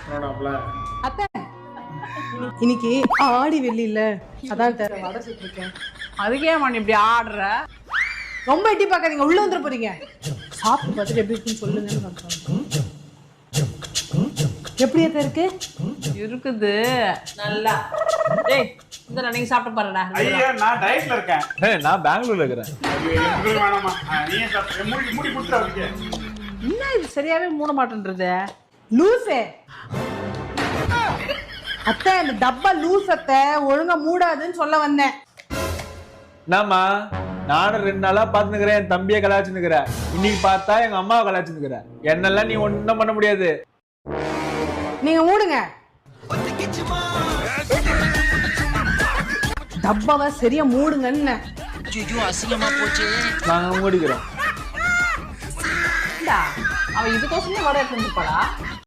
அத்தை இன்னைக்கு ஆடி வெள்ளி இல்ல, அதான் வடை சுட்டுருக்கேன். அதுக்கே மணி இப்படி ஆடுற? ரொம்ப எட்டி பார்க்காதீங்க, உள்ள வந்துட போறீங்க. சாப்பிட்டு பார்த்துட்டு எப்படி இருக்குன்னு சொல்லுங்கன்னு சொல்றேன். எப்படி அத்தை இருக்கு? இருக்குது நல்லா. டேய் இந்த நீங்க சாப்பிட்டு பாருடா. ஐயா நான் டயட்ல இருக்கேன். நான் பெங்களூர்ல இருக்கிறேன். வேணாமா, நீயே சாப்பிடு. மூடி குடுத்துற அவருக்கு. என்ன இது சரியாவே மூட மாட்டேன்றது? லூசே அத்தை, இந்த டப்பா லூஸ் அத்தை, ஒழுங்கா மூடாதுன்னு சொல்ல வந்தேன். என்னம்மா, நானும் 2 நாளா பாத்துக்கிறேன், என் தம்பியை கலாச்சுக்கிறேன். இன்னைக்கு பார்த்தா எங்க அம்மாவை கலாச்சுக்கிறேன். என்னெல்லாம் நீ ஒன்னும் பண்ண முடியாது. நீங்க மூடுங்க. டப்பாவை சரியா மூடுங்கன்னு. அசிங்கமா போச்சு. நாங்க மூடிக்கிறோம். அவன் இதுக்கோசமே வடை எடுத்து வந்துருப்பாடா.